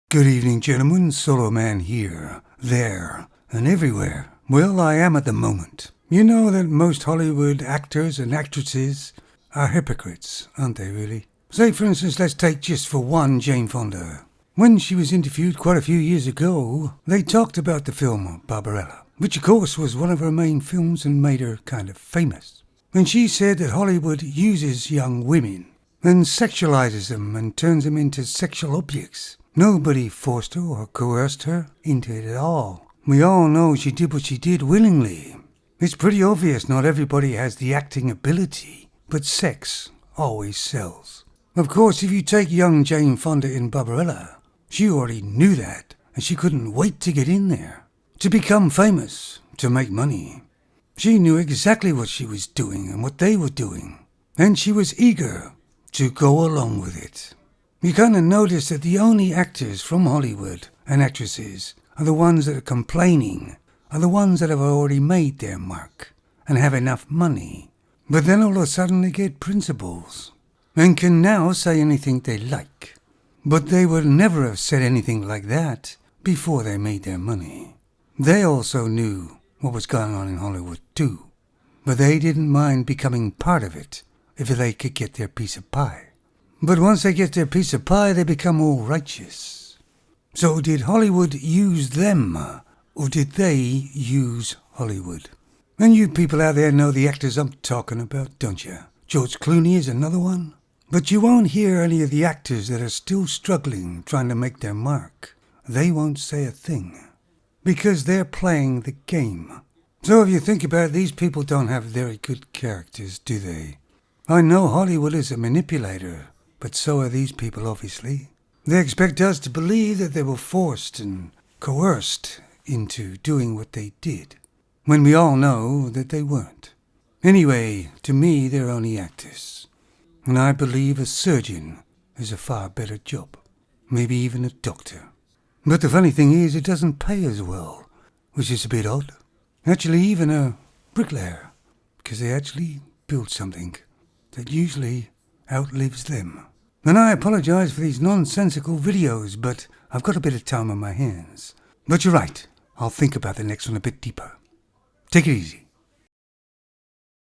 Good evening, gentlemen. Solo Man here, there, and everywhere. Well, I am at the moment. You know that most Hollywood actors and actresses are hypocrites, aren't they really? Say, for instance, let's take just for one Jane Fonda. When she was interviewed quite a few years ago, they talked about the film Barbarella, which of course was one of her main films and made her kind of famous. And she said that Hollywood uses young women and sexualizes them and turns them into sexual objects. Nobody forced her or coerced her into it at all. We all know she did what she did willingly. It's pretty obvious not everybody has the acting ability, but sex always sells. Of course, if you take young Jane Fonda in Barbarella, she already knew that, and she couldn't wait to get in there, to become famous, to make money. She knew exactly what she was doing and what they were doing, and she was eager to go along with it. You kind of notice that the only actors from Hollywood and actresses are the ones that are complaining, are the ones that have already made their mark and have enough money. But then all of a sudden they get principles and can now say anything they like. But they would never have said anything like that before they made their money. They also knew what was going on in Hollywood too, but they didn't mind becoming part of it if they could get their piece of pie. But once they get their piece of pie, they become all righteous. So did Hollywood use them, or did they use Hollywood? And you people out there know the actors I'm talking about, don't you? George Clooney is another one. But you won't hear any of the actors that are still struggling, trying to make their mark. They won't say a thing, because they're playing the game. So if you think about it, these people don't have very good characters, do they? I know Hollywood is a manipulator, but so are these people, obviously. They expect us to believe that they were forced and coerced into doing what they did, when we all know that they weren't. Anyway, to me, they're only actors. And I believe a surgeon is a far better job. Maybe even a doctor. But the funny thing is, it doesn't pay as well, which is a bit odd. Actually, even a bricklayer, because they actually build something that usually outlives them. And I apologize for these nonsensical videos, but I've got a bit of time on my hands. But you're right, I'll think about the next one a bit deeper. Take it easy.